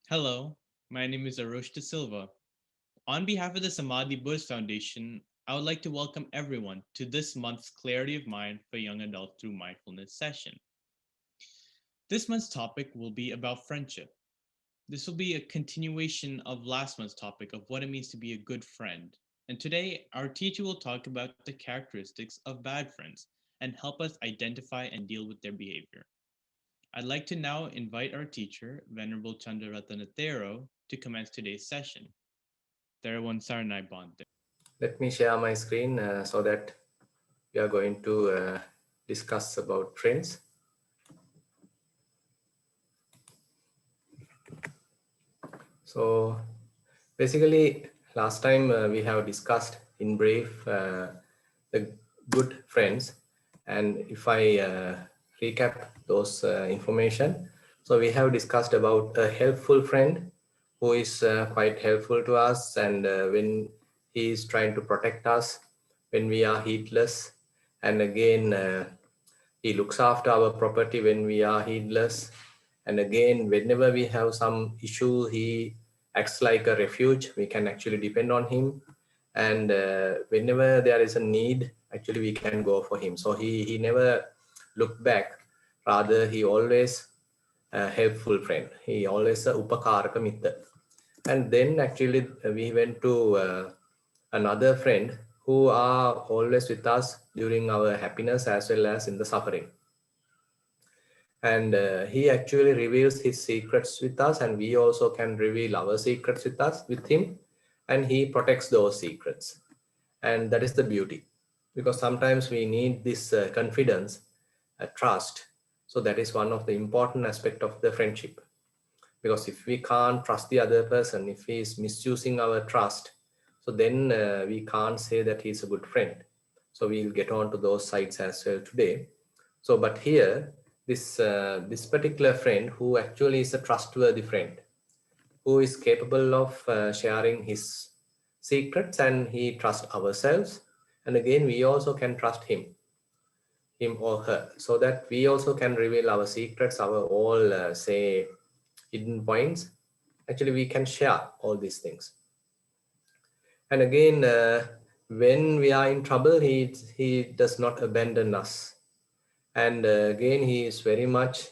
Hello, my name is Arush De Silva. On behalf of the Samadhi Buddhist Foundation, I would like to welcome everyone to this month's Clarity of Mind for Young Adults Through Mindfulness session. This month's topic will be about friendship. This will be a continuation of last month's topic of what it means to be a good friend. And today, our teacher will talk about the characteristics of bad friends and help us identify and deal with their behavior. I'd like to now invite our teacher, Venerable Chandarathana Thero, to commence today's session. Thero Sarnai Bante. Let me share my screen so that we are going to discuss about trends. So basically, last time we have discussed in brief the good friends. And if I recap those information, so we have discussed about a helpful friend who is quite helpful to us, and when he is trying to protect us when we are heedless, and again he looks after our property when we are heedless, and again whenever we have some issue he acts like a refuge. We can actually depend on him, and whenever there is a need, actually we can go for him. So he never looked back, rather he always a helpful friend. He always a upakaraka mitra. And then actually we went to another friend who are always with us during our happiness as well as in the suffering. And he actually reveals his secrets with us, and we also can reveal our secrets with him, and he protects those secrets. And that is the beauty, because sometimes we need this confidence, trust. So that is one of the important aspect of the friendship, because if we can't trust the other person, if he is misusing our trust, so then we can't say that he's a good friend. So we'll get on to those sides as well today. So but here this particular friend who actually is a trustworthy friend, who is capable of sharing his secrets, and he trusts ourselves, and again we also can trust him or her, so that we also can reveal our secrets, our all say hidden points. Actually we can share all these things. And again when we are in trouble, he does not abandon us. And again he is very much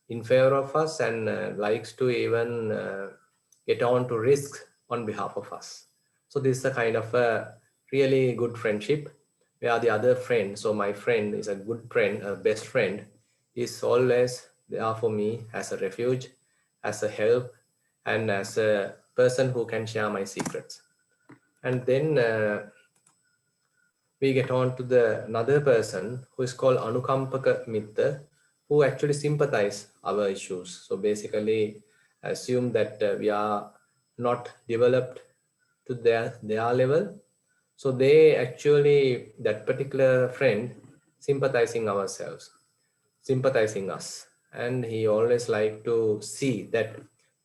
in favor of us, and likes to even get on to risk on behalf of us. So this is a kind of a really good friendship, where the other friend, so my friend is a good friend, a best friend, is always there for me as a refuge, as a help, and as a person who can share my secrets. And then we get on to the another person who is called Anukampaka Mitta, who actually sympathize our issues. So basically assume that we are not developed to their level. So they actually, that particular friend sympathizing ourselves, sympathizing us. And he always like to see that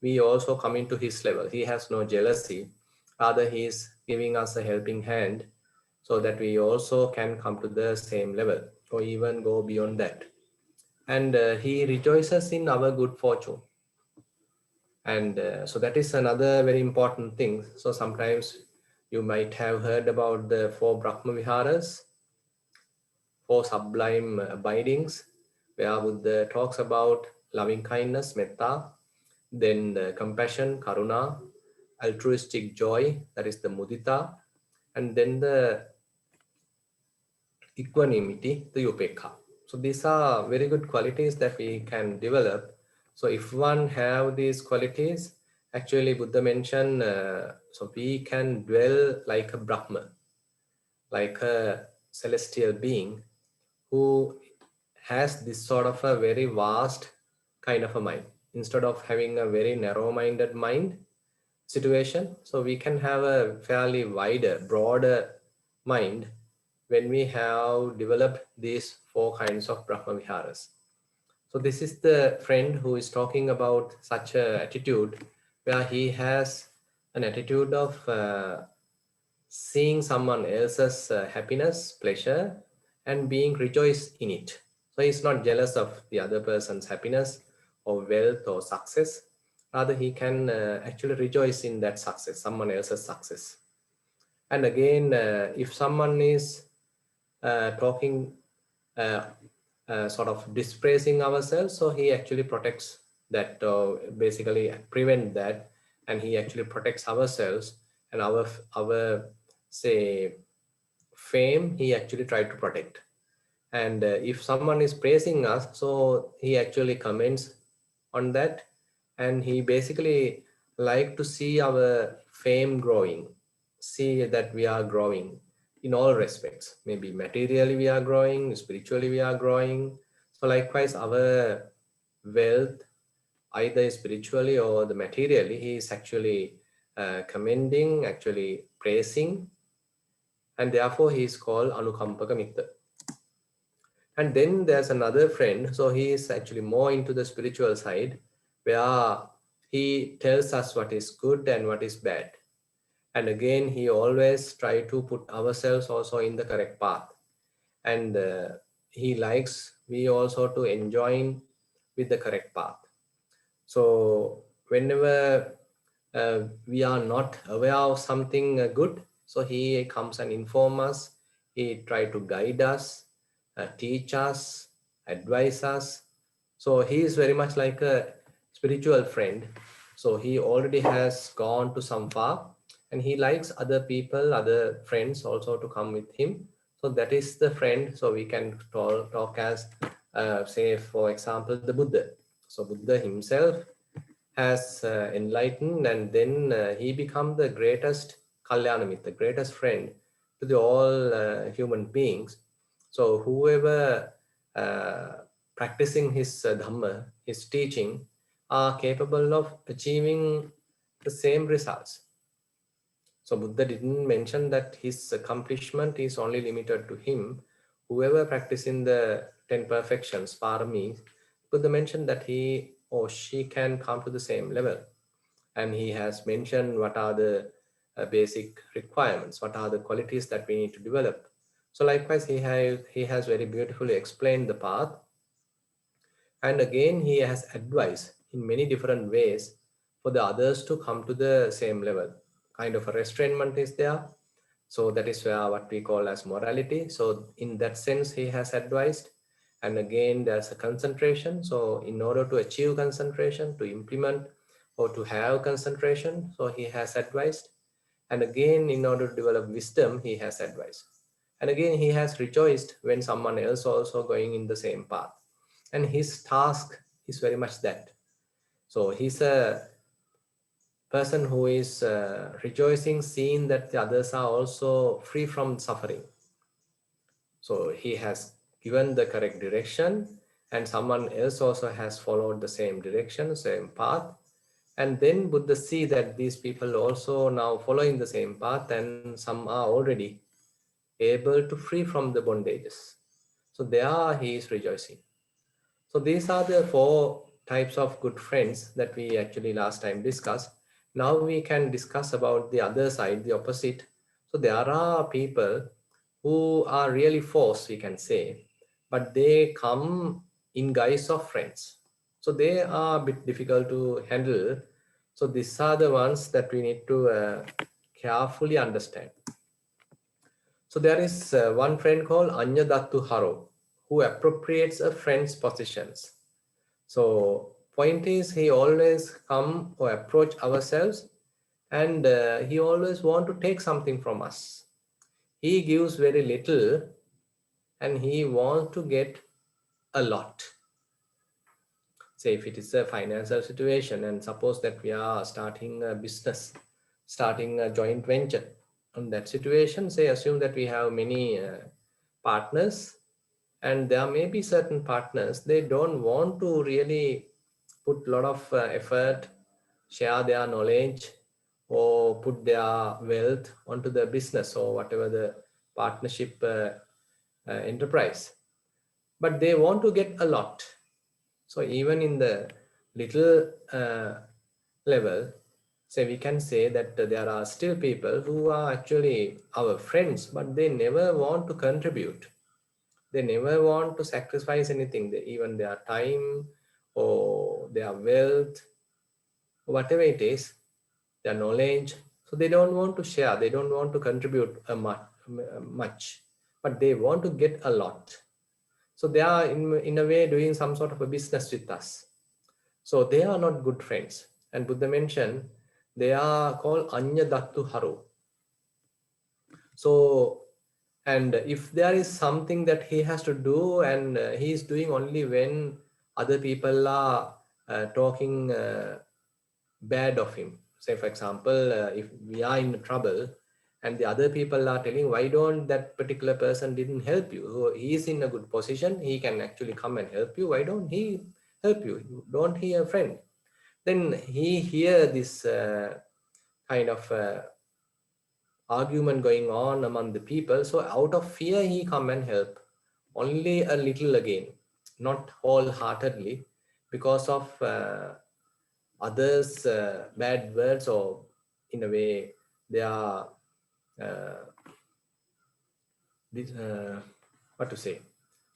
we also come into his level. He has no jealousy. Rather, he is giving us a helping hand so that we also can come to the same level or even go beyond that. And he rejoices in our good fortune. And so that is another very important thing. So sometimes you might have heard about the four Brahma Viharas, four sublime abidings, where Buddha talks about loving kindness, metta, then the compassion, karuna, altruistic joy, that is the mudita, and then the equanimity, the upekha. So these are very good qualities that we can develop. So if one have these qualities, actually Buddha mentioned, so we can dwell like a Brahma, like a celestial being who has this sort of a very vast kind of a mind. Instead of having a very narrow-minded mind situation, so we can have a fairly wider, broader mind when we have developed these four kinds of Brahma Viharas. So this is the friend who is talking about such a attitude, where he has an attitude of seeing someone else's happiness, pleasure, and being rejoiced in it. So he's not jealous of the other person's happiness or wealth or success, Rather, he can actually rejoice in that success, someone else's success. And again, if someone is talking, uh, sort of dispraising ourselves, so he actually protects that, basically prevent that, and he actually protects ourselves and our say fame. He actually tried to protect. And if someone is praising us, so he actually comments on that, and he basically like to see our fame growing, see that we are growing in all respects. Maybe materially we are growing, spiritually we are growing. So likewise, our wealth, either spiritually or the materially, he is actually commending, actually praising, and therefore he is called Anukampaka Mitra. And then there's another friend. So he is actually more into the spiritual side, where he tells us what is good and what is bad. And again, he always try to put ourselves also in the correct path. And he likes we also to enjoy with the correct path. So whenever we are not aware of something good, so he comes and inform us. He try to guide us, teach us, advise us. So he is very much like a spiritual friend. So he already has gone to some far, and he likes other people, other friends also to come with him. So that is the friend. So we can talk as, say, for example, the Buddha. So Buddha himself has enlightened, and then he become the greatest kalyanamit, the greatest friend to the all human beings. So whoever uh, practicing his dhamma, his teaching, are capable of achieving the same results. So Buddha didn't mention that his accomplishment is only limited to him. Whoever practicing the 10 perfections, paramis, Buddha mentioned that he or she can come to the same level. And he has mentioned what are the basic requirements, what are the qualities that we need to develop. So likewise, he has very beautifully explained the path, and again he has advised in many different ways for the others to come to the same level. Kind of a restrainment is there. So that is where what we call as morality. So in that sense, he has advised. And again, there's a concentration. So in order to achieve concentration, to implement or to have concentration, so he has advised. And again, in order to develop wisdom, he has advised. And again, he has rejoiced when someone else also going in the same path. And his task is very much that. So he's a person who is rejoicing, seeing that the others are also free from suffering. So he has given the correct direction, and someone else also has followed the same direction, same path. And then Buddha see that these people also now following the same path, and some are already able to free from the bondages. So there he is rejoicing. So these are the four types of good friends that we actually last time discussed. Now we can discuss about the other side, the opposite. So there are people who are really forced, we can say, but they come in guise of friends. So they are a bit difficult to handle. So these are the ones that we need to carefully understand. So there is one friend called Anyadattu Haro who appropriates a friend's positions. So point is he always come or approach ourselves, and he always want to take something from us. He gives very little and he wants to get a lot. Say if it is a financial situation, and suppose that we are starting a business, starting a joint venture. On that situation, say assume that we have many partners, and there may be certain partners they don't want to really put a lot of effort, share their knowledge, or put their wealth onto the business or whatever the partnership enterprise, but they want to get a lot. So even in the little level, say we can say that there are still people who are actually our friends, but they never want to contribute. They never want to sacrifice anything, even their time or their wealth whatever it is, their knowledge. So they don't want to share, they don't want to contribute much, but they want to get a lot. So they are in a way doing some sort of a business with us. So they are not good friends. And Buddha mentioned they are called Anya Dattu Haru. So, and if there is something that he has to do, and he is doing only when other people are talking bad of him. Say, for example, if we are in trouble and the other people are telling, why don't that particular person didn't help you? So he is in a good position. He can actually come and help you. Why don't he help you? Don't he a friend? Then he hear this kind of argument going on among the people. So out of fear, he come and help only a little again, not wholeheartedly, because of others' bad words, or in a way they are uh, what to say.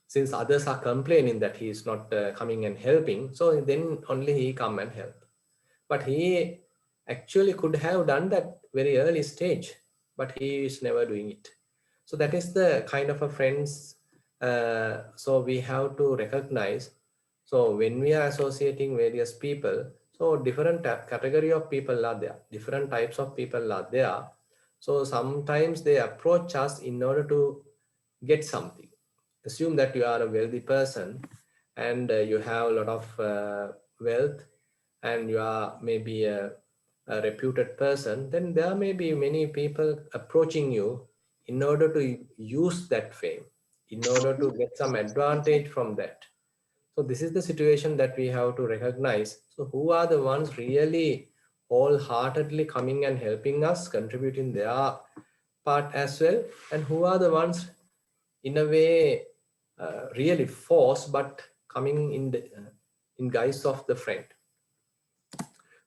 Since others are complaining that he is not coming and helping, so then only he come and help. But he actually could have done that very early stage, but he is never doing it. So that is the kind of a friends. So we have to recognize. So when we are associating various people, so different category of people are there, different types of people are there. So sometimes they approach us in order to get something. Assume that you are a wealthy person and you have a lot of wealth, and you are maybe a reputed person, then there may be many people approaching you in order to use that fame, in order to get some advantage from that. So this is the situation that we have to recognize. So who are the ones really wholeheartedly coming and helping us, contributing their part as well, and who are the ones in a way really force but coming in the in guise of the friend.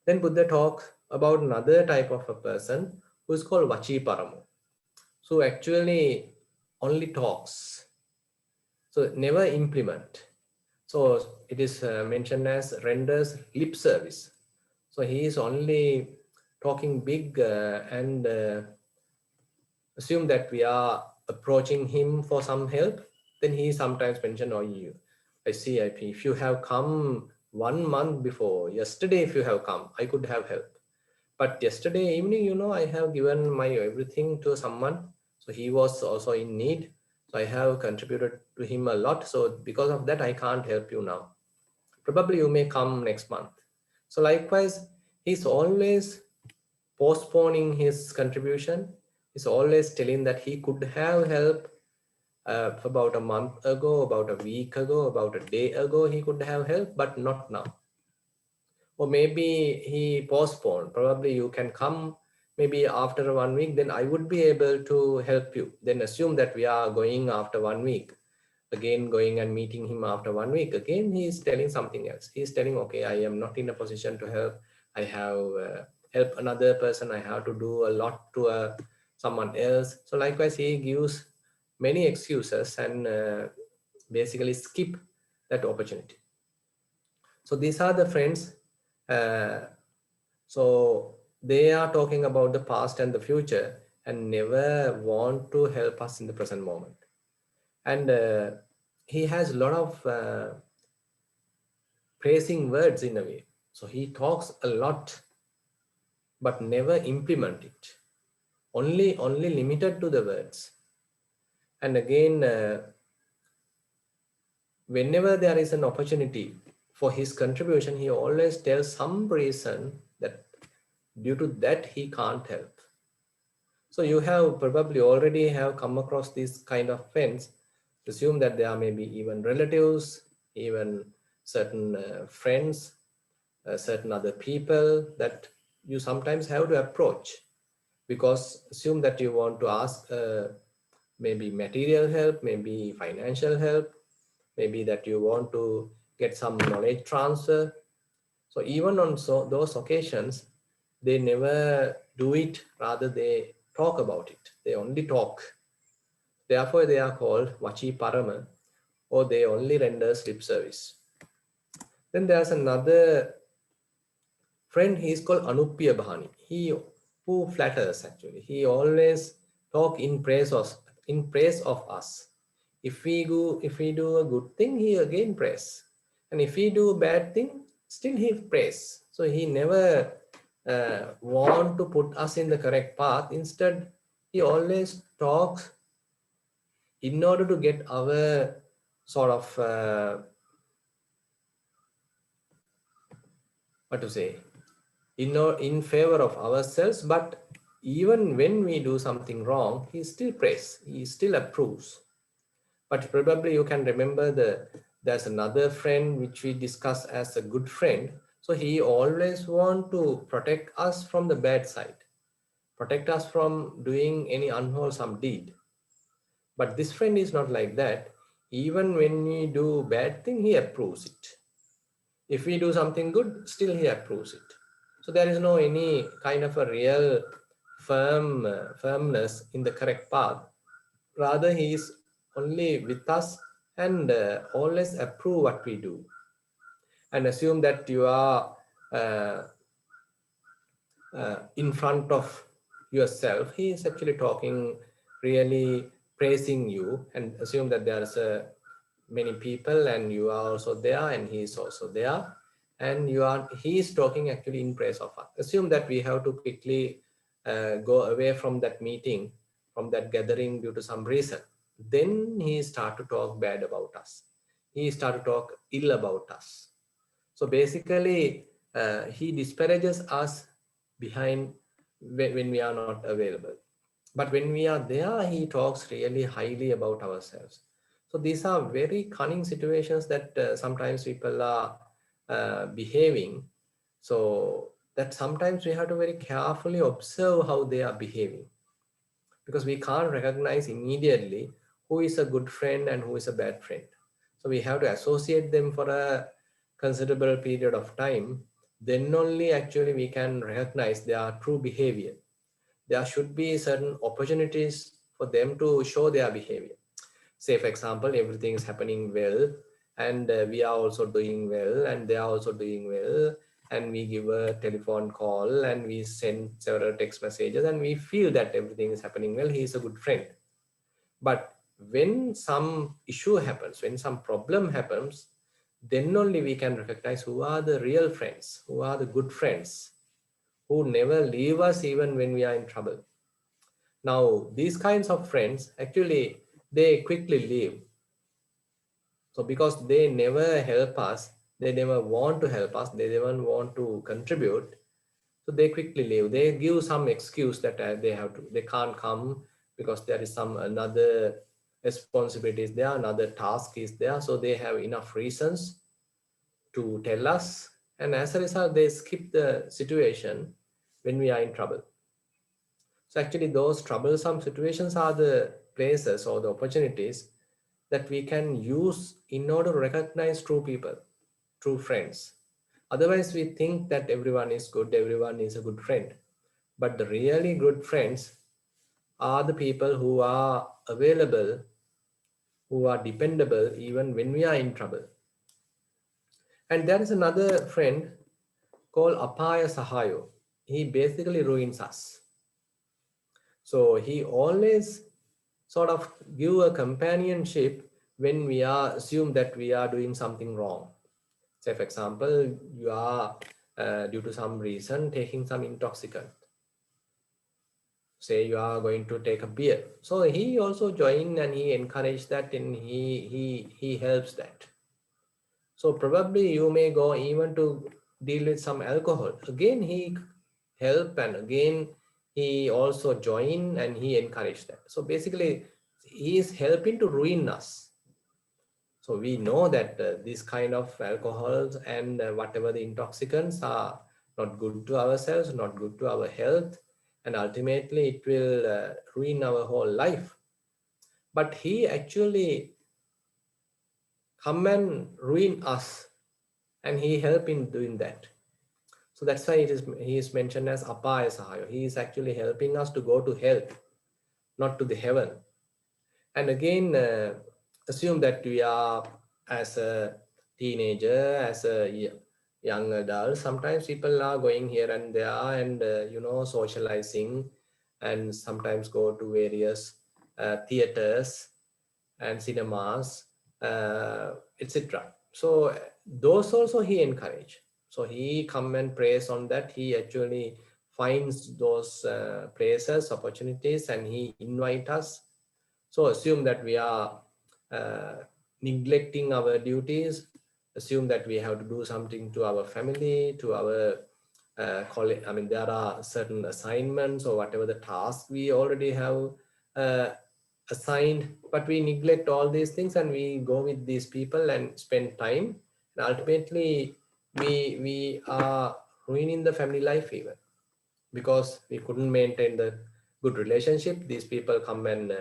Then Buddha talks about another type of a person who is called Vachi Paramo. So actually only talks, so never implement. So it is mentioned as renders lip service. So he is only talking big and assume that we are approaching him for some help. Then he sometimes mention, oh, I see, if you have come 1 month before, yesterday if you have come, I could have helped. But yesterday evening, I have given my everything to someone. So he was also in need. So I have contributed to him a lot. So because of that, I can't help you now. Probably you may come next month. So likewise, he's always postponing his contribution. He's always telling that he could have help about a month ago, about a week ago, about a day ago, he could have help, but not now. Or maybe he postponed. Probably you can come maybe after 1 week, then I would be able to help you. Then assume that we are going after 1 week. Again, going and meeting him after 1 week. Again, he is telling something else. He is telling, okay, I am not in a position to help. I have help another person. I have to do a lot to someone else. So likewise, he gives many excuses and basically skip that opportunity. So these are the friends. Uh, so they are talking about the past and the future and never want to help us in the present moment. And he has a lot of praising words in a way. So he talks a lot, but never implement it. Only limited to the words. And again, whenever there is an opportunity for his contribution, he always tells some reason that due to that he can't help. So you have probably already have come across these kind of friends. Assume that there are maybe even relatives, even certain friends, certain other people that you sometimes have to approach, because assume that you want to ask maybe material help, maybe financial help, maybe that you want to get some knowledge transfer. So even on those occasions, they never do it, rather they talk about it. They only talk. Therefore, they are called Vachi Parama, or they only render lip service. Then there's another friend, he is called Anupiya Bhani. He who flatters actually. He always talk in praise of us. If we do a good thing, he again praise. And if we do a bad thing, still he praise. So he never want to put us in the correct path. Instead, he always talks in order to get our sort of what to say in favor of ourselves. But even when we do something wrong, he still prays, he still approves. But probably you can remember there's another friend which we discuss as a good friend. So he always want to protect us from the bad side, protect us from doing any unwholesome deed. But this friend is not like that. Even when we do bad thing, he approves it. If we do something good, still he approves it. So there is no any kind of a real firmness in the correct path. Rather, he is only with us and always approve what we do. And assume that you are uh, in front of yourself, he is actually talking, really praising you, and assume that there's many people and you are also there and he is also there, and he is talking actually in praise of us. Assume that we have to quickly go away from that meeting, from that gathering due to some reason. Then he start to talk bad about us. He start to talk ill about us. So basically, he disparages us behind when we are not available. But when we are there, he talks really highly about ourselves. So these are very cunning situations that sometimes people are behaving. So that sometimes we have to very carefully observe how they are behaving, because we can't recognize immediately who is a good friend and who is a bad friend. So we have to associate them for a considerable period of time. Then only actually we can recognize their true behavior. There should be certain opportunities for them to show their behavior. Say, for example, everything is happening well, and we are also doing well, and they are also doing well, and we give a telephone call and we send several text messages and we feel that everything is happening well, he is a good friend. But when some issue happens, when some problem happens, then only we can recognize who are the real friends, who are the good friends, who never leave us even when we are in trouble. Now, these kinds of friends actually, they quickly leave. So because they never help us, they never want to help us, they never want to contribute, so they quickly leave. They give some excuse that they can't come because there is some another responsibilities there, another task is there. So they have enough reasons to tell us, and as a result, they skip the situation when we are in trouble. So actually, those troublesome situations are the places or the opportunities that we can use in order to recognize true people, true friends. Otherwise, we think that everyone is good, everyone is a good friend. But the really good friends are the people who are available, who are dependable even when we are in trouble. And there is another friend called Apaya Sahayo. He basically ruins us. So he always sort of give a companionship when we are assume that we are doing something wrong. Say, for example, you are due to some reason taking some intoxicant. Say you are going to take a beer. So he also join and he encourage that, and he helps that. So probably you may go even to deal with some alcohol. Again, he help, and again he also join and he encourage that. So basically, he is helping to ruin us. So we know that these kind of alcohols and whatever the intoxicants are not good to ourselves, not good to our health, and ultimately it will ruin our whole life. But he actually come and ruin us, and he help in doing that. So that's why he is mentioned as Apaya Sahayo. He is actually helping us to go to hell, not to the heaven. And again, assume that we are as a teenager, as a young adults, sometimes people are going here and there and socializing, and sometimes go to various theaters and cinemas, etc. So those also he encourage. So he come and praise on that. He actually finds those places, opportunities, and he invite us. So assume that we are uh, neglecting our duties. Assume that we have to do something to our family, to our college. I mean, there are certain assignments or whatever the task we already have uh, assigned, but we neglect all these things and we go with these people and spend time. And ultimately, we are ruining the family life even, because we couldn't maintain the good relationship. These people come and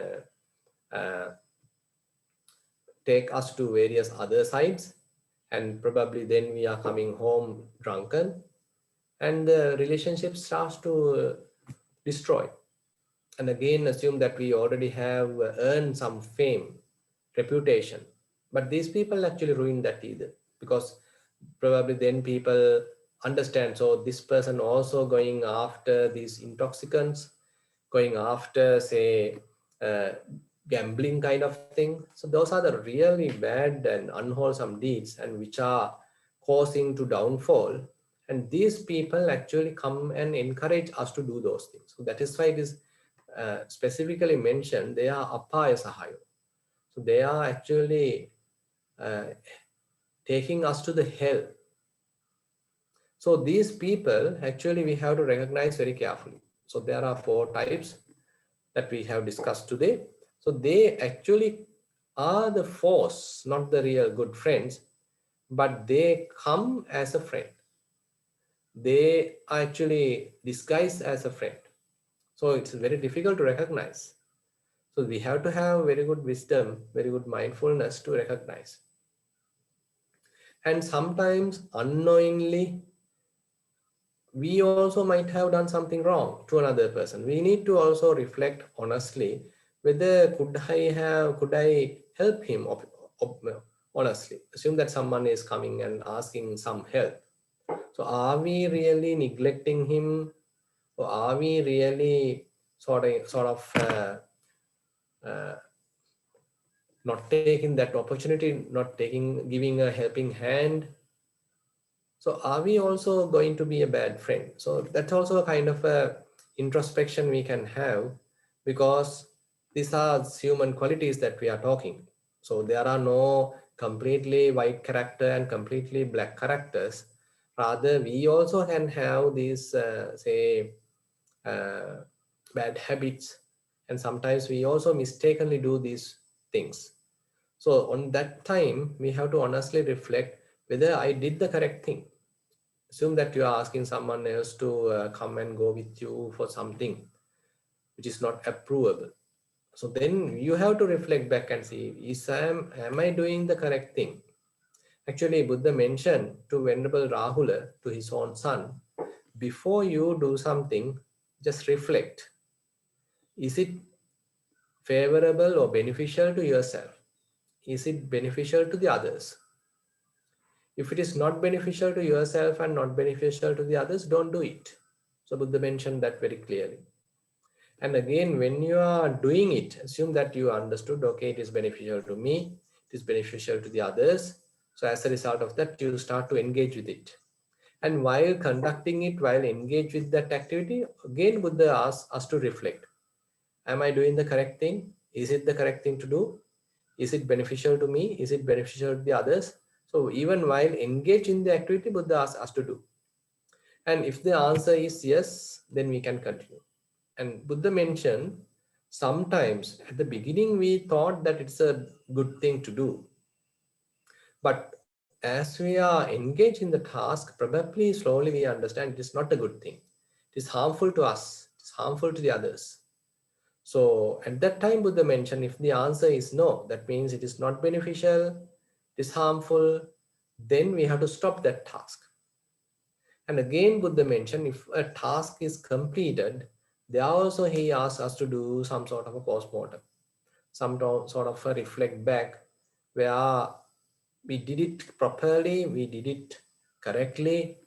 take us to various other sites, and probably then we are coming home drunken, and the relationship starts to destroy. And again, assume that we already have earned some fame, reputation, but these people actually ruin that either, because probably then people understand, so this person also going after these intoxicants, going after, say, uh, gambling kind of thing. So those are the really bad and unwholesome deeds, and which are causing to downfall. And these people actually come and encourage us to do those things. So that is why it is specifically mentioned they are apaya sahayo. So they are actually uh, taking us to the hell. So these people actually we have to recognize very carefully. So there are four types that we have discussed today. So they actually are the force, not the real good friends, but they come as a friend. They are actually disguised as a friend. So it's very difficult to recognize. So we have to have very good wisdom, very good mindfulness to recognize. And sometimes unknowingly, we also might have done something wrong to another person. We need to also reflect honestly whether could I help him honestly. Assume that someone is coming and asking some help. So are we really neglecting him, or are we really uh, not taking that opportunity, not giving a helping hand? So are we also going to be a bad friend? So that's also a kind of a introspection we can have, because these are human qualities that we are talking. So there are no completely white character and completely black characters. Rather, we also can have these, say, uh, bad habits, and sometimes we also mistakenly do these things. So on that time, we have to honestly reflect whether I did the correct thing. Assume that you are asking someone else to come and go with you for something which is not approvable. So then you have to reflect back and see, am I doing the correct thing? Actually, Buddha mentioned to Venerable Rahula, to his own son, before you do something, just reflect. Is it favorable or beneficial to yourself? Is it beneficial to the others? If it is not beneficial to yourself and not beneficial to the others, don't do it. So Buddha mentioned that very clearly. And again, when you are doing it, assume that you understood, okay, it is beneficial to me, it is beneficial to the others. So as a result of that, you start to engage with it. And while conducting it, while engaged with that activity, again, Buddha asks us to reflect. Am I doing the correct thing? Is it the correct thing to do? Is it beneficial to me? Is it beneficial to the others? So even while engaged in the activity, Buddha asks us to do. And if the answer is yes, then we can continue. And Buddha mentioned sometimes at the beginning we thought that it's a good thing to do. But as we are engaged in the task, probably slowly we understand it is not a good thing. It is harmful to us, it is harmful to the others. So at that time, Buddha mentioned if the answer is no, that means it is not beneficial, it is harmful, then we have to stop that task. And again, Buddha mentioned if a task is completed, there also he asks us to do some sort of a post-mortem, sort of a reflect back where we did it properly, we did it correctly?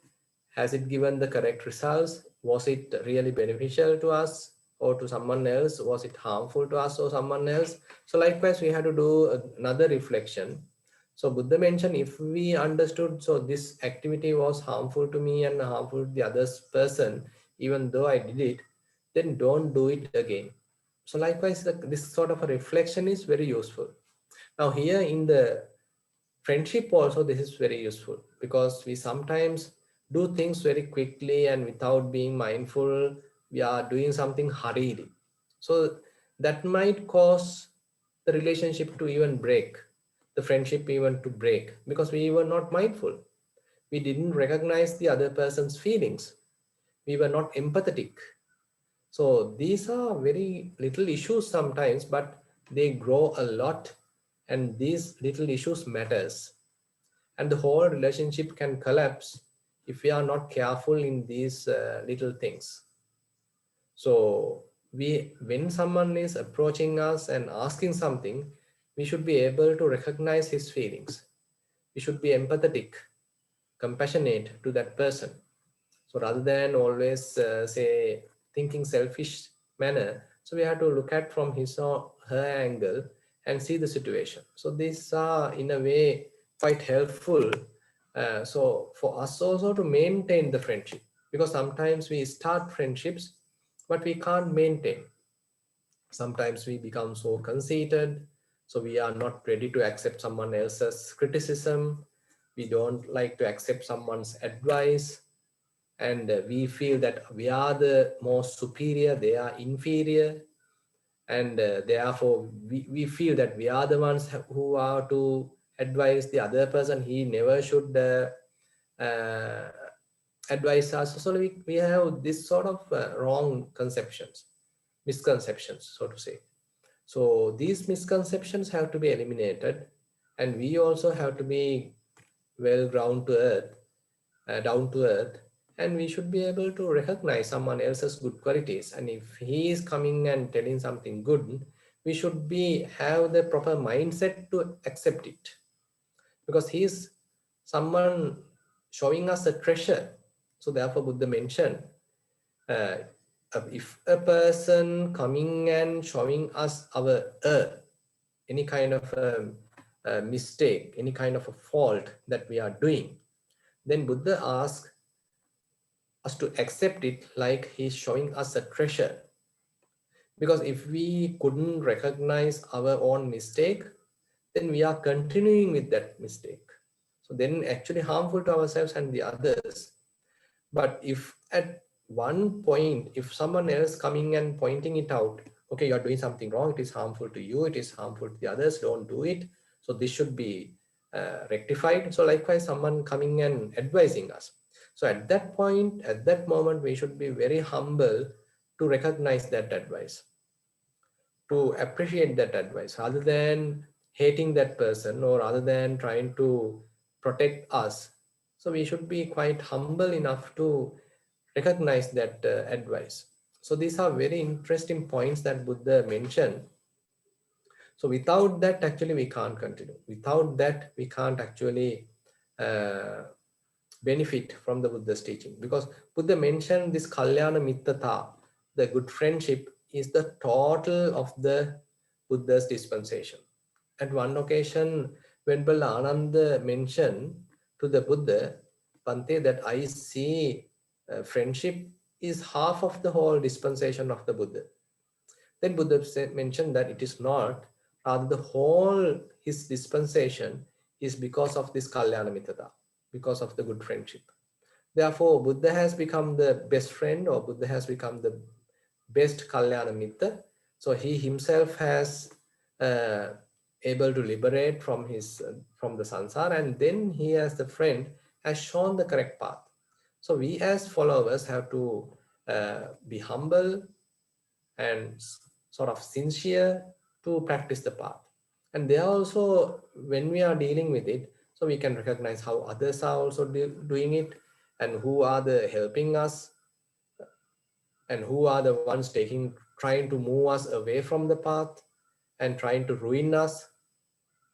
Has it given the correct results? Was it really beneficial to us or to someone else? Was it harmful to us or someone else? So likewise, we had to do another reflection. So Buddha mentioned, if we understood, so this activity was harmful to me and harmful to the other person, even though I did it, then don't do it again. So likewise, this sort of a reflection is very useful. Now here in the friendship also, this is very useful because we sometimes do things very quickly and without being mindful. We are doing something hurriedly, so that might cause the relationship to even break, the friendship even to break, because we were not mindful. We didn't recognize the other person's feelings. We were not empathetic. So these are very little issues sometimes, but they grow a lot, and these little issues matters, and the whole relationship can collapse if we are not careful in these little things. So we, when someone is approaching us and asking something, we should be able to recognize his feelings. We should be empathetic, compassionate to that person. So rather than always say thinking selfish manner, so we have to look at from his or her angle and see the situation. So these are in a way quite helpful. So for us also to maintain the friendship, because sometimes we start friendships but we can't maintain. Sometimes we become so conceited, so we are not ready to accept someone else's criticism. We don't like to accept someone's advice, and we feel that we are the most superior, they are inferior, and therefore we feel that we are the ones who are to advise the other person. He never should uh, advise us. So we have this sort of wrong conceptions, misconceptions, so to say. So these misconceptions have to be eliminated, and we also have to be well ground to earth, down to earth, and we should be able to recognize someone else's good qualities. And if he is coming and telling something good, we should be have the proper mindset to accept it, because he is someone showing us a treasure. So therefore Buddha mentioned, uh, if a person coming and showing us our any kind of a mistake, any kind of a fault that we are doing, then Buddha asks us to accept it like he's showing us a treasure. Because if we couldn't recognize our own mistake, then we are continuing with that mistake. So then actually harmful to ourselves and the others. But if at one point, if someone else coming and pointing it out, okay, you're doing something wrong, it is harmful to you, it is harmful to the others, don't do it. So this should be rectified. So likewise, someone coming and advising us. So at that point, at that moment, we should be very humble to recognize that advice, to appreciate that advice, rather than hating that person or rather than trying to protect us. So we should be quite humble enough to recognize that advice. So these are very interesting points that Buddha mentioned. So without that, actually, we can't continue. Without that, we can't actually uh, benefit from the Buddha's teaching, because Buddha mentioned this Kalyana Mittata, the good friendship, is the total of the Buddha's dispensation. At one occasion, Venerable Ananda mentioned to the Buddha, Bhante, that I see friendship is half of the whole dispensation of the Buddha. Then Buddha mentioned that it is not, rather the whole his dispensation is because of this Kalyana Mittata, because of the good friendship. Therefore, Buddha has become the best friend, or Buddha has become the best Kalyana Mitta. So he himself has uh, able to liberate from his from the sansara, and then he as the friend has shown the correct path. So we as followers have to be humble and sort of sincere to practice the path. And there also, when we are dealing with it, so we can recognize how others are also doing it, and who are the helping us, and who are the ones trying to move us away from the path and trying to ruin us,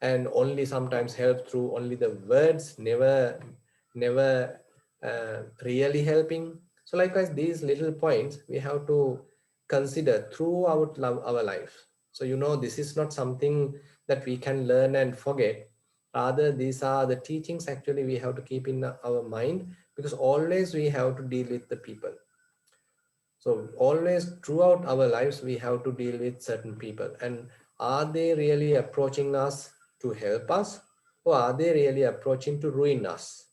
and only sometimes help through only the words, never never really helping. So likewise, these little points we have to consider throughout our life. So this is not something that we can learn and forget. Rather, these are the teachings actually we have to keep in our mind, because always we have to deal with the people. So always throughout our lives, we have to deal with certain people. And are they really approaching us to help us, or are they really approaching to ruin us?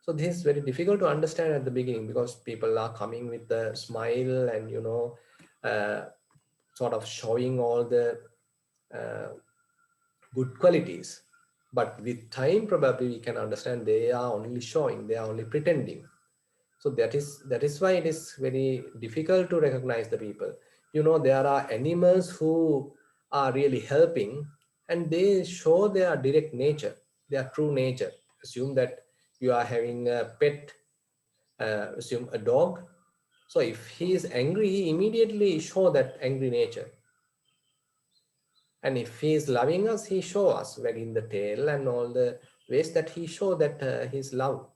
So this is very difficult to understand at the beginning, because people are coming with a smile and uh, sort of showing all the uh, good qualities. But with time, probably we can understand they are only showing, they are only pretending. So that is why it is very difficult to recognize the people. There are animals who are really helping, and they show their direct nature, their true nature. Assume that you are having a pet, assume a dog. So if he is angry, he immediately show that angry nature. And if he is loving us, he show us wagging the tail and all the ways that he show that his love.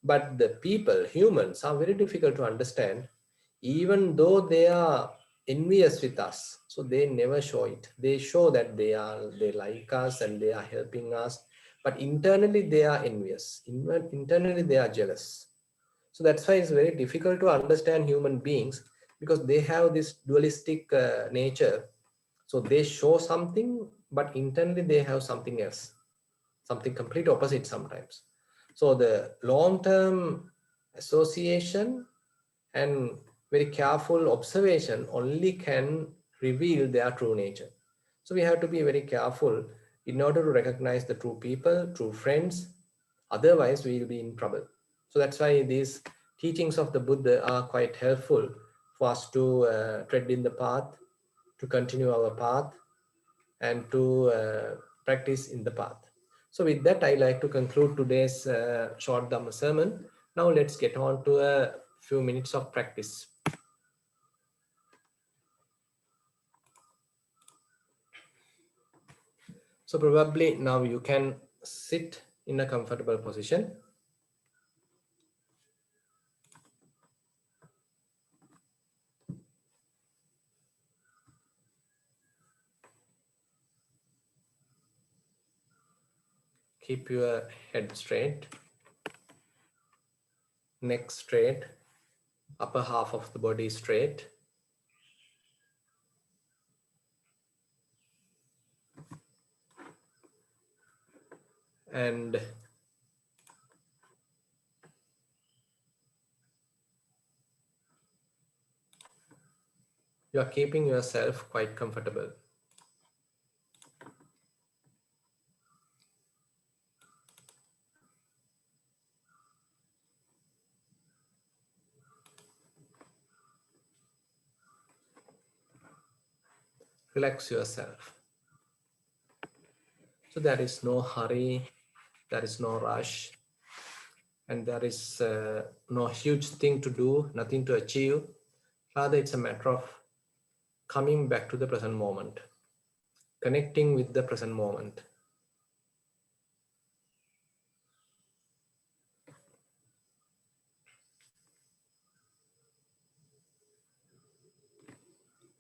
But the people, humans, are very difficult to understand, even though they are envious with us. So they never show it. They show that they like us and they are helping us, but internally they are envious. Internally they are jealous. So that's why it's very difficult to understand human beings, because they have this dualistic nature. So they show something, but internally they have something else, something complete opposite sometimes. So the long-term association and very careful observation only can reveal their true nature. So we have to be very careful in order to recognize the true people, true friends. Otherwise, we will be in trouble. So that's why these teachings of the Buddha are quite helpful for us to tread in the path, to continue our path, and to practice in the path. So with that, I like to conclude today's short Dhamma sermon. Now let's get on to a few minutes of practice. So probably now you can sit in a comfortable position. Keep your head straight, neck straight, upper half of the body straight. And you are keeping yourself quite comfortable. Relax yourself. So there is no hurry, there is no rush, and there is no huge thing to do, nothing to achieve. Rather, it's a matter of coming back to the present moment, connecting with the present moment.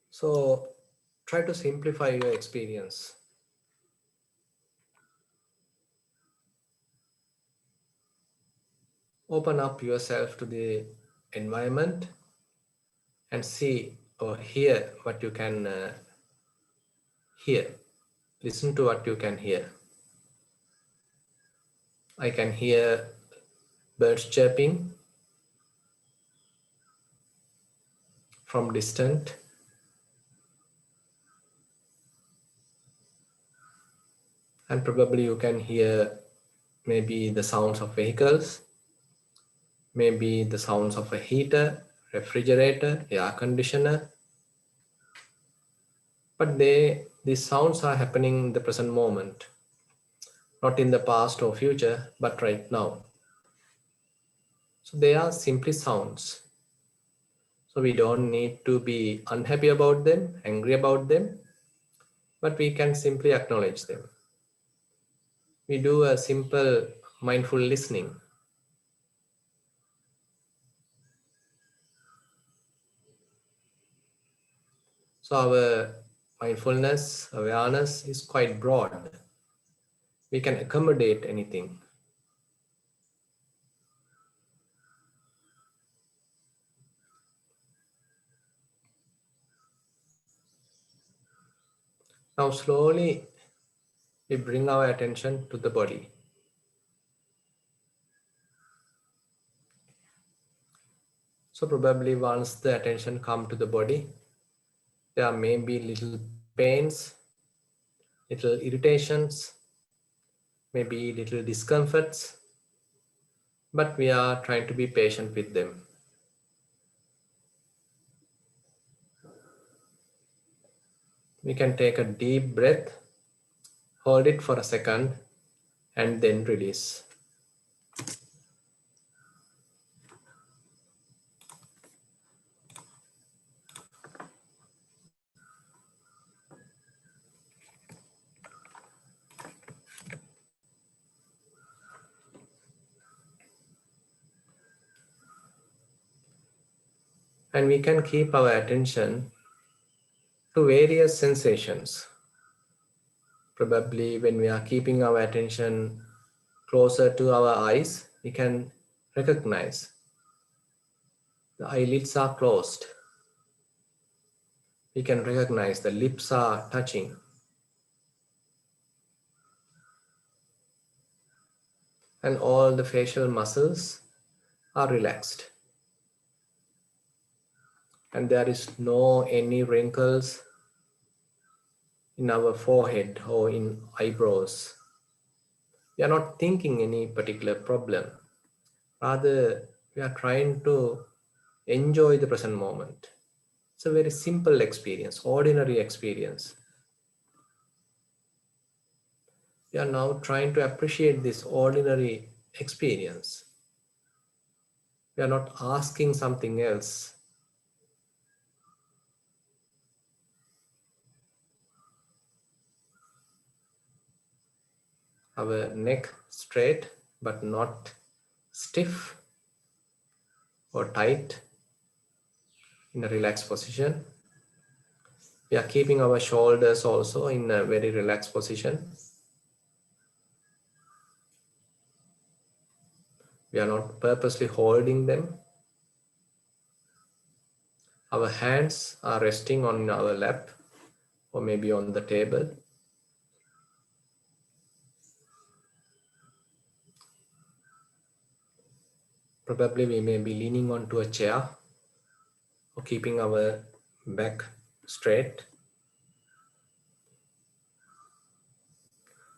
So try to simplify your experience. Open up yourself to the environment and see or hear what you can hear. Listen to what you can hear. I can hear birds chirping from distant. And probably you can hear maybe the sounds of vehicles, maybe the sounds of a heater, refrigerator, air conditioner. But these sounds are happening in the present moment, not in the past or future, but right now. So they are simply sounds. So we don't need to be unhappy about them, angry about them, but we can simply acknowledge them. We do a simple mindful listening. So our mindfulness, awareness is quite broad. We can accommodate anything. Now slowly we bring our attention to the body. So probably once the attention come to the body, there may be little pains, little irritations, maybe little discomforts, but we are trying to be patient with them. We can take a deep breath, hold it for a second, and then release. And we can keep our attention to various sensations. Probably when we are keeping our attention closer to our eyes, we can recognize the eyelids are closed. We can recognize the lips are touching and all the facial muscles are relaxed. And there is no any wrinkles in our forehead or in eyebrows. We are not thinking any particular problem. Rather, we are trying to enjoy the present moment. It's a very simple experience, ordinary experience. We are now trying to appreciate this ordinary experience. We are not asking something else. Our neck straight but not stiff or tight in a relaxed position. We are keeping our shoulders also in a very relaxed position. We are not purposely holding them. Our hands are resting on our lap or maybe on the table. Probably we may be leaning onto a chair or keeping our back straight.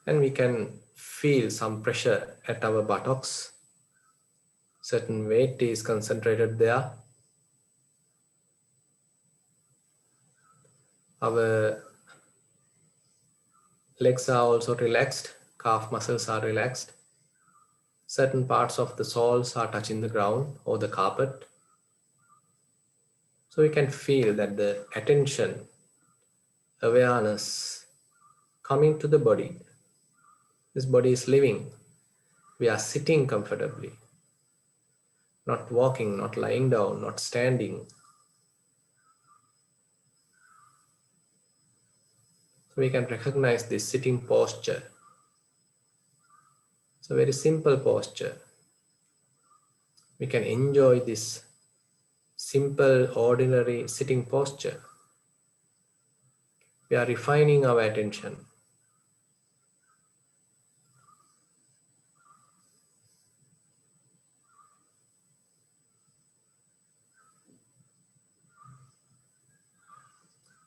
And we can feel some pressure at our buttocks. Certain weight is concentrated there. Our legs are also relaxed, calf muscles are relaxed. Certain parts of the soles are touching the ground or the carpet. So we can feel that the attention, awareness coming to the body. This body is living. We are sitting comfortably, not walking, not lying down, not standing. So we can recognize this sitting posture. It's a very simple posture. We can enjoy this simple, ordinary sitting posture. We are refining our attention.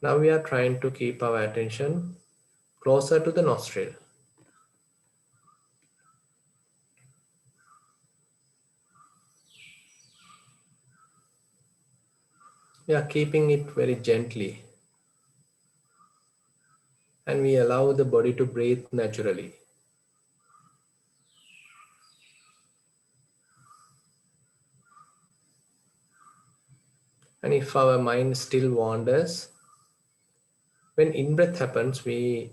Now we are trying to keep our attention closer to the nostril. We are keeping it very gently. And we allow the body to breathe naturally. And if our mind still wanders, when in-breath happens, we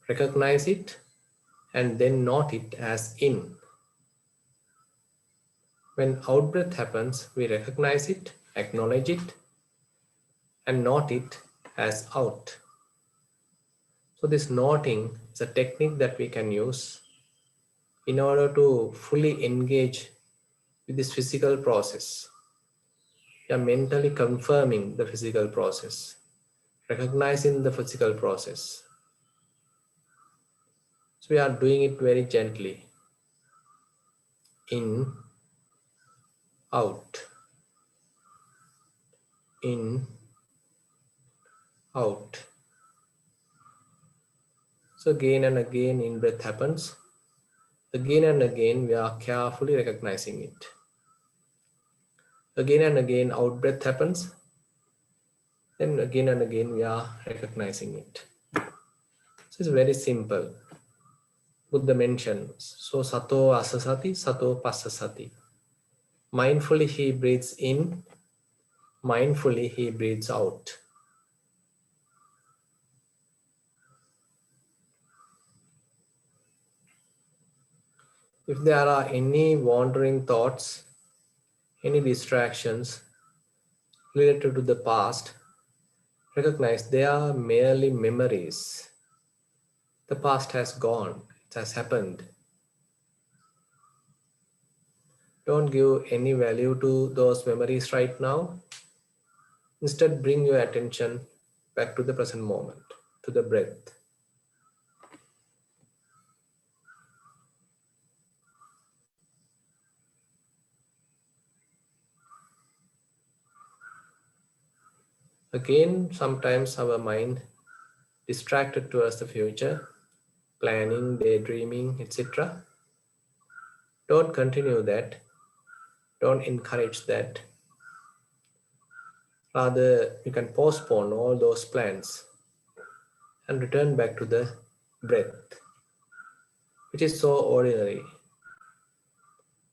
recognize it and then note it as in. When out breath happens, we recognize it, acknowledge it, and note it as out. So this noting is a technique that we can use in order to fully engage with this physical process. We are mentally confirming the physical process, recognizing the physical process. So we are doing it very gently. In, out, in, out. So again and again in breath happens. Again and again we are carefully recognizing it. Again and again out breath happens. Then again and again we are recognizing it. So it's very simple. Buddha mentions, so sato asasati, sato passasati. Mindfully he breathes in, mindfully he breathes out. If there are any wandering thoughts, any distractions related to the past, recognize they are merely memories. The past has gone, it has happened. Don't give any value to those memories right now. Instead, bring your attention back to the present moment, to the breath. Again, sometimes our mind distracted towards the future, planning, daydreaming, etc. Don't continue that. Don't encourage that. Rather, you can postpone all those plans and return back to the breath, which is so ordinary.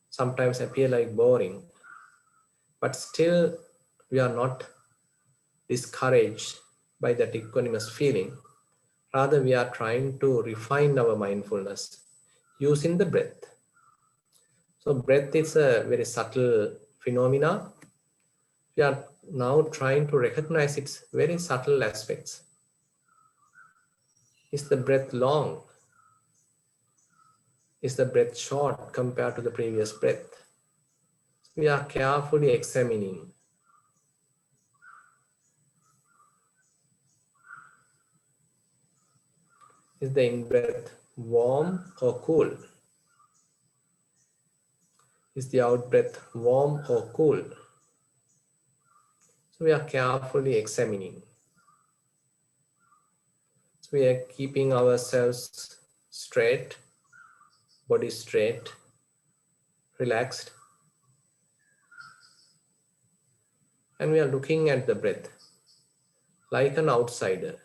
Sometimes appear like boring, but still we are not discouraged by that equanimous feeling. Rather, we are trying to refine our mindfulness using the breath. So breath is a very subtle phenomena. We are now trying to recognize its very subtle aspects. Is the breath long? Is the breath short compared to the previous breath? We are carefully examining. Is the in-breath warm or cool? Is the out-breath warm or cool? So we are carefully examining. So we are keeping ourselves straight, body straight, relaxed. And we are looking at the breath like an outsider.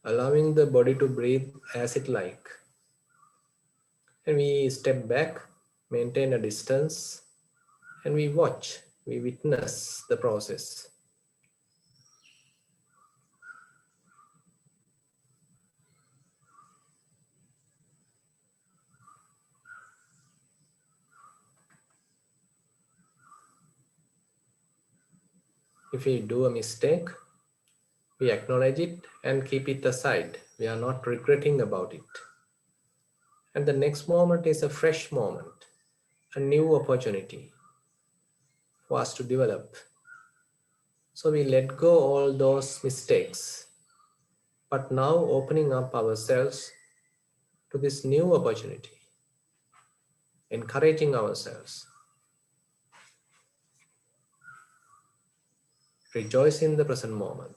Allowing the body to breathe as it like. And we step back, maintain a distance, and we watch, we witness the process. If we do a mistake, we acknowledge it and keep it aside. We are not regretting about it. And the next moment is a fresh moment, a new opportunity for us to develop. So we let go all those mistakes, but now opening up ourselves to this new opportunity, encouraging ourselves, rejoice in the present moment.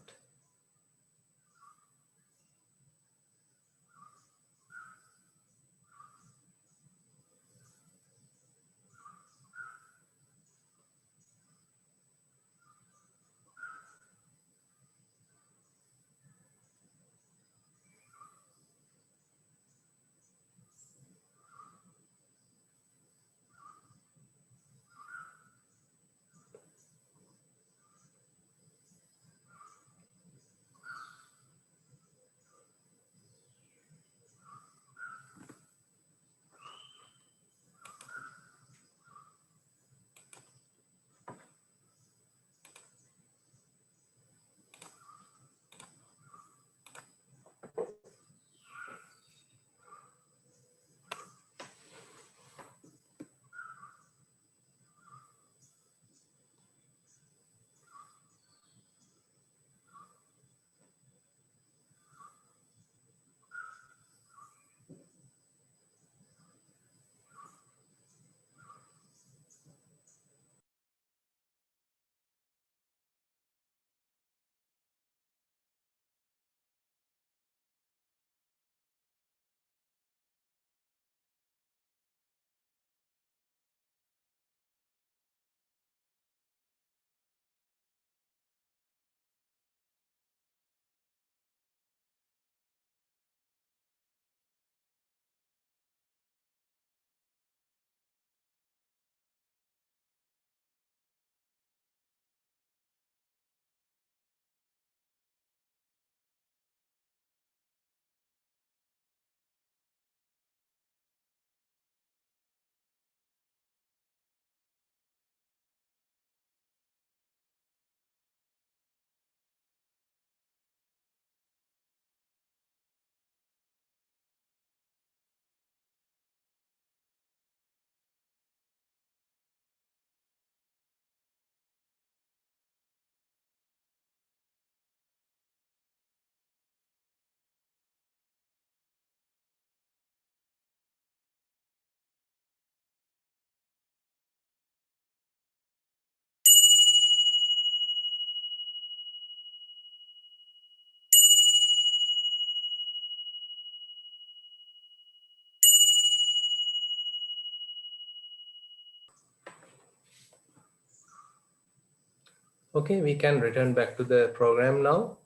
Okay, we can return back to the program now.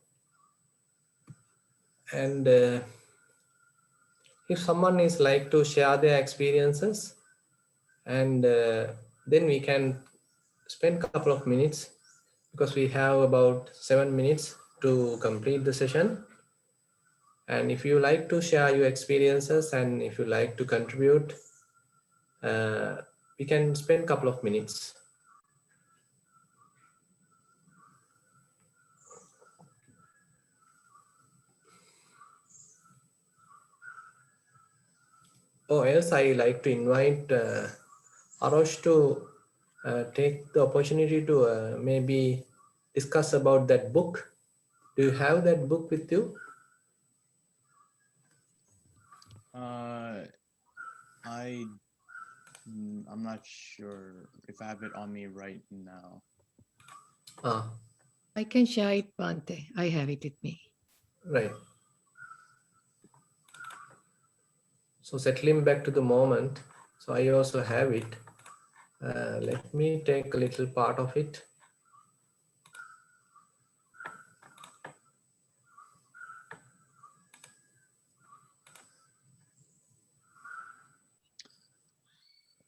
And if someone is like to share their experiences, and then we can spend a couple of minutes, because we have about 7 minutes to complete the session. And if you like to share your experiences and if you like to contribute, uh, we can spend a couple of minutes. Or else I like to invite Arosh to take the opportunity to maybe discuss about that book. Do you have that book with you? Uh, I I'm not sure if I have it on me right now. Ah, I can share it, Bante. I have it with me. right. So settling back to the moment. So I also have it. Let me take a little part of it.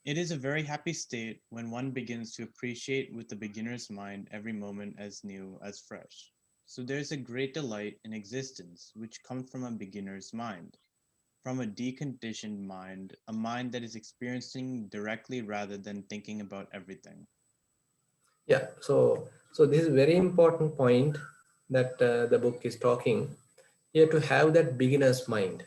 It is a very happy state when one begins to appreciate with the beginner's mind every moment as new as fresh. So there's a great delight in existence which comes from a beginner's mind, from a deconditioned mind, a mind that is experiencing directly rather than thinking about everything. Yeah. So this is very important point that the book is talking here, to have that beginner's mind.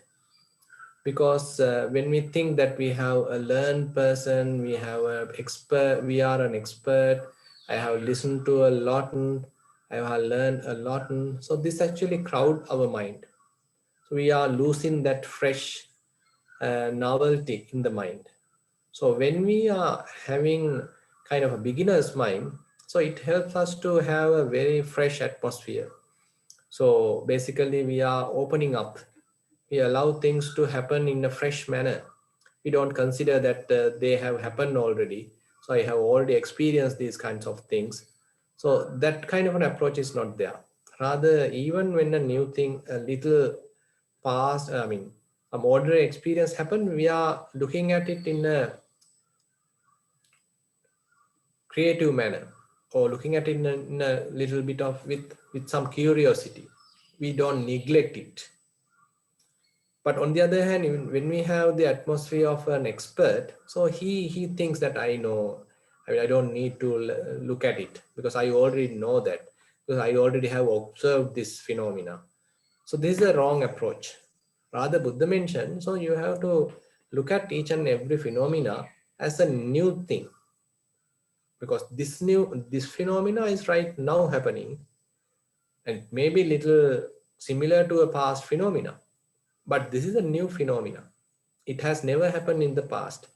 Because when we think that we have a learned person, we have an expert, we are an expert, I have listened to a lot, and I have learned a lot, and so this actually crowd our mind. So we are losing that fresh novelty in the mind. So when we are having kind of a beginner's mind, so it helps us to have a very fresh atmosphere. So basically we are opening up, we allow things to happen in a fresh manner. We don't consider that they have happened already, so I have already experienced these kinds of things. So that kind of an approach is not there. Rather, even when a new thing, a little past, I mean, a modern experience happened, we are looking at it in a creative manner, or looking at it in a little bit of with some curiosity. We don't neglect it. But on the other hand, even when we have the atmosphere of an expert, so he thinks that I know, I mean, I don't need to look at it because I already know that, because I already have observed this phenomena. So this is a wrong approach. Rather, Buddha mentioned, so you have to look at each and every phenomena as a new thing, because this phenomena is right now happening, and maybe little similar to a past phenomena, but this is a new phenomena. It has never happened in the past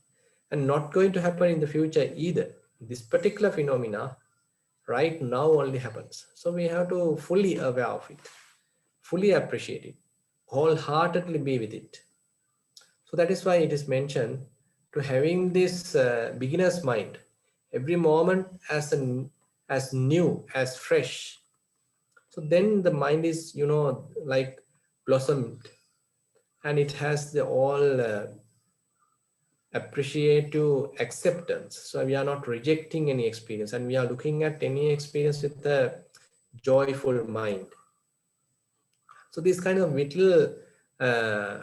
and not going to happen in the future either. This particular phenomena right now only happens. So we have to fully aware of it, fully appreciate it, wholeheartedly be with it. So that is why it is mentioned to having this beginner's mind, every moment as new, as fresh. So then the mind is, like blossomed, and it has the all appreciative acceptance. So we are not rejecting any experience, and we are looking at any experience with a joyful mind. So these kind of little uh,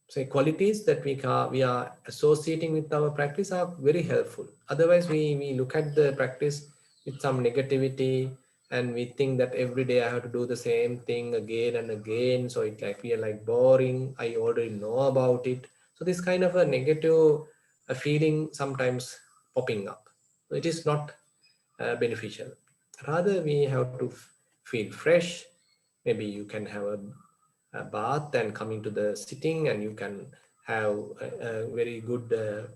say qualities that we are associating with our practice are very helpful. Otherwise we look at the practice with some negativity, and we think that every day I have to do the same thing again and again, so it like feel like boring, I already know about it. So this kind of a negative feeling sometimes popping up, so it is not beneficial. Rather we have to feel fresh. Maybe you can have a bath and coming to the sitting, and you can have a very good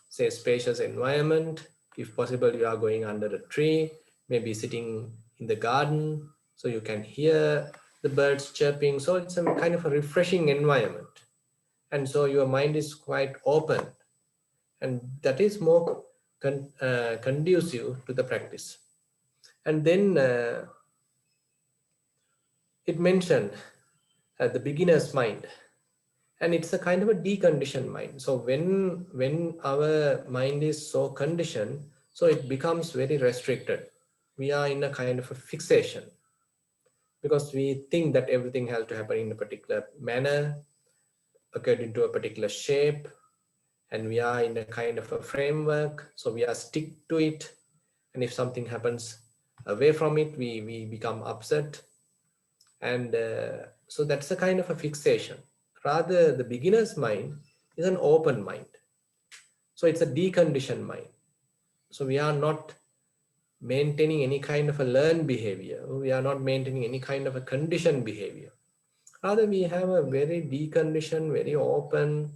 say spacious environment. If possible, you are going under a tree, maybe sitting in the garden, so you can hear the birds chirping. So it's a kind of a refreshing environment, and so your mind is quite open, and that is more conducive to the practice. And then it mentioned the beginner's mind, and it's a kind of a deconditioned mind. So when our mind is so conditioned, so it becomes very restricted. We are in a kind of a fixation because we think that everything has to happen in a particular manner, according to a particular shape, and we are in a kind of a framework, so we are stick to it. And if something happens away from it, we become upset. And so that's a kind of a fixation. Rather, the beginner's mind is an open mind. So it's a deconditioned mind. So we are not maintaining any kind of a learned behavior. We are not maintaining any kind of a conditioned behavior. Rather, we have a very deconditioned, very open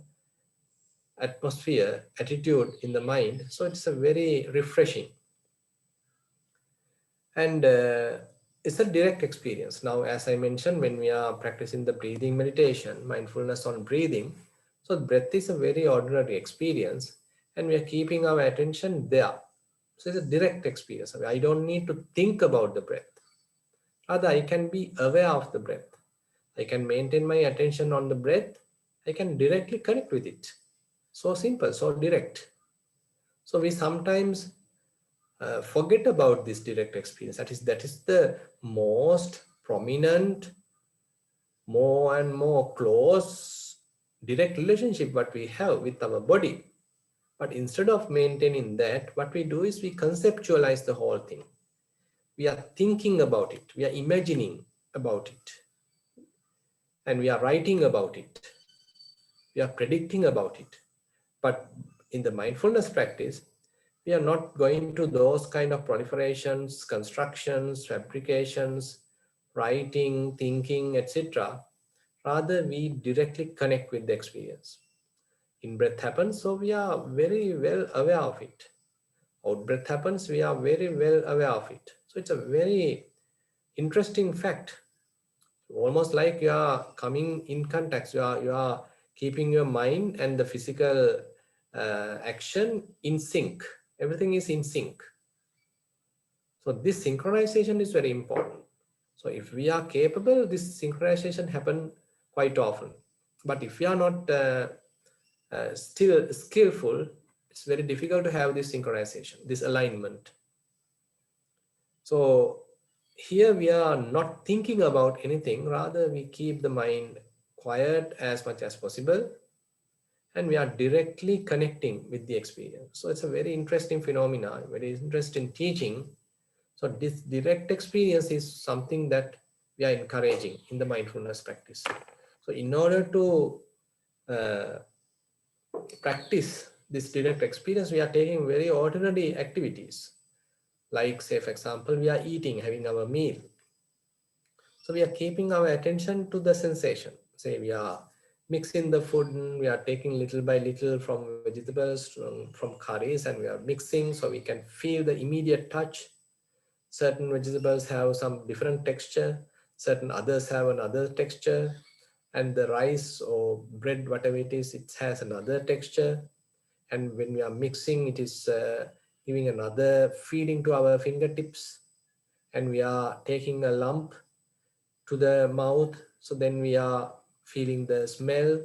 atmosphere, attitude in the mind. So it's a very refreshing. And it's a direct experience. Now, as I mentioned, when we are practicing the breathing meditation, mindfulness on breathing, so breath is a very ordinary experience, and we are keeping our attention there. So it's a direct experience. I don't need to think about the breath. Rather, I can be aware of the breath. I can maintain my attention on the breath. I can directly connect with it. So simple, so direct. So we sometimes forget about this direct experience. That is the most prominent, more and more close direct relationship what we have with our body. But instead of maintaining that, what we do is we conceptualize the whole thing. We are thinking about it, we are imagining about it, and we are writing about it, we are predicting about it. But in the mindfulness practice, we are not going to those kind of proliferations, constructions, fabrications, writing, thinking, etc. Rather, we directly connect with the experience. In breath happens, so we are very well aware of it. Out breath happens, we are very well aware of it. So it's a very interesting fact. Almost like you are coming in contact. You are keeping your mind and the physical action in sync. Everything is in sync. So this synchronization is very important. So if we are capable, this synchronization happen quite often. But if we are not still skillful, it's very difficult to have this synchronization, this alignment. So here we are not thinking about anything, rather we keep the mind quiet as much as possible, and we are directly connecting with the experience. So it's a very interesting phenomena, very interesting teaching. So this direct experience is something that we are encouraging in the mindfulness practice. So in order to uh, practice this direct experience, we are taking very ordinary activities. Like say, for example, we are eating, having our meal. So we are keeping our attention to the sensation. Say we are mixing the food, we are taking little by little from vegetables, from curries, and we are mixing so we can feel the immediate touch. Certain vegetables have some different texture, certain others have another texture, and the rice or bread, whatever it is, it has another texture. And when we are mixing, it is giving another feeling to our fingertips, and we are taking a lump to the mouth. So then we are feeling the smell,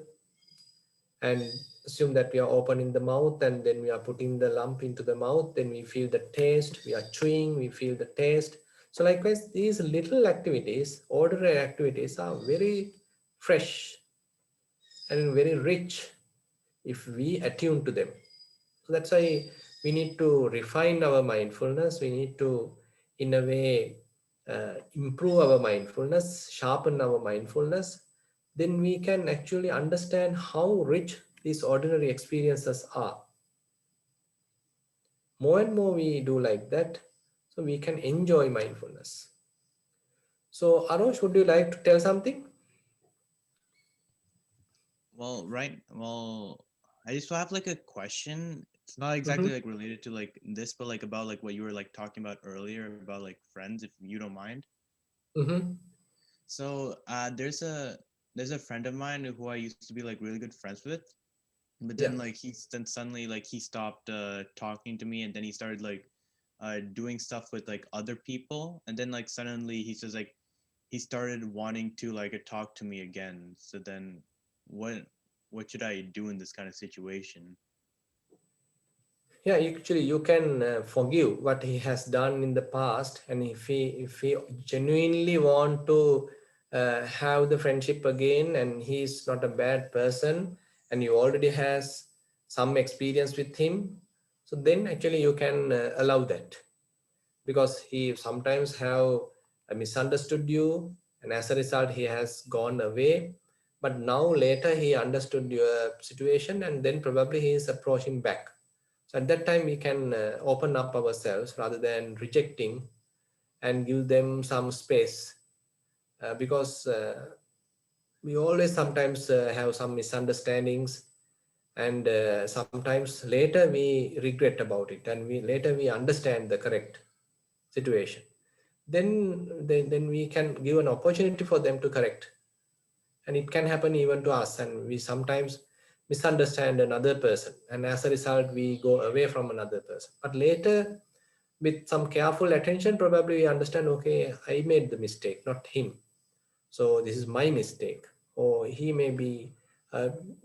and assume that we are opening the mouth, and then we are putting the lump into the mouth. Then we feel the taste, we are chewing, we feel the taste. So likewise, these little activities, ordinary activities, are very fresh and very rich if we attune to them. So that's why we need to refine our mindfulness. We need to, in a way, improve our mindfulness, sharpen our mindfulness. Then we can actually understand how rich these ordinary experiences are. More and more we do like that, so we can enjoy mindfulness. So, Arosh, would you like to tell something? Well, right. Well, I just have like a question. It's not exactly Mm-hmm. like related to like this, but like about like what you were like talking about earlier about like friends, if you don't mind. Mm-hmm. So, there's a friend of mine who I used to be like really good friends with, but Yeah. then like then suddenly like he stopped talking to me, and then he started like doing stuff with like other people, and then like suddenly he says like he started wanting to like talk to me again. So then what what should I do in this kind of situation? Yeah, actually, you can forgive what he has done in the past, and if he genuinely want to have the friendship again, and he is not a bad person, and you already has some experience with him, so then actually you can allow that, because he sometimes have misunderstood you, and as a result he has gone away. But now later he understood your situation, and then probably he is approaching back. So at that time we can open up ourselves rather than rejecting, and give them some space, because we always sometimes have some misunderstandings, and sometimes later we regret about it, and we later we understand the correct situation. Then we can give an opportunity for them to correct, and it can happen even to us, and we sometimes misunderstand another person, and as a result we go away from another person. But later, with some careful attention, probably we understand, okay, I made the mistake, not him, so this is my mistake. Or he may be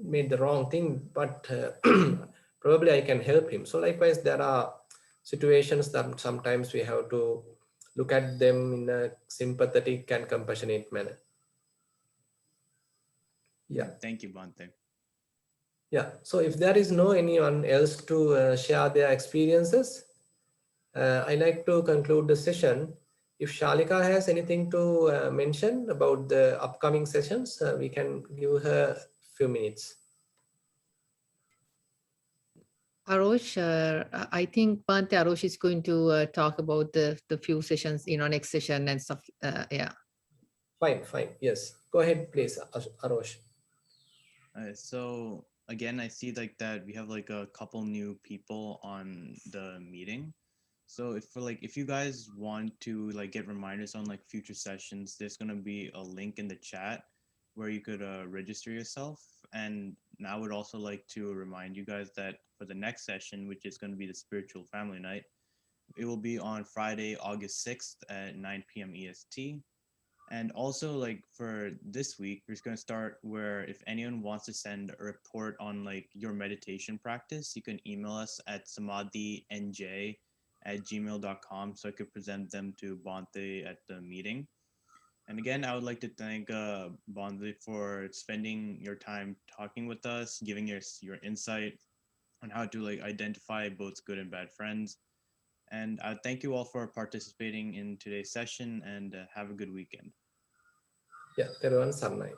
made the wrong thing, but probably I can help him. So likewise, there are situations that sometimes we have to look at them in a sympathetic and compassionate manner. Yeah. Thank you, Bante. Yeah, so if there is no anyone else to share their experiences, I like to conclude the session. If Shalika has anything to mention about the upcoming sessions, we can give her a few minutes. Arosh, I think Bante Arosh is going to talk about the few sessions, next session and stuff. Yeah. Fine, fine. Yes. Go ahead, please, Arosh. So again, I see like that we have like a couple new people on the meeting. So if you guys want to like get reminders on like future sessions, there's gonna be a link in the chat where you could register yourself. And now I would also like to remind you guys that for the next session, which is going to be the spiritual family night, it will be on Friday, August 6th at 9 p.m. EST. And also, like for this week, we're just going to start where if anyone wants to send a report on like your meditation practice, you can email us at samadhinj@gmail.com so I could present them to Bhante at the meeting. And again, I would like to thank Bhante for spending your time talking with us, giving your insight on how to like identify both good and bad friends. And I thank you all for participating in today's session and have a good weekend. Yeah, Teruvan Sarnai.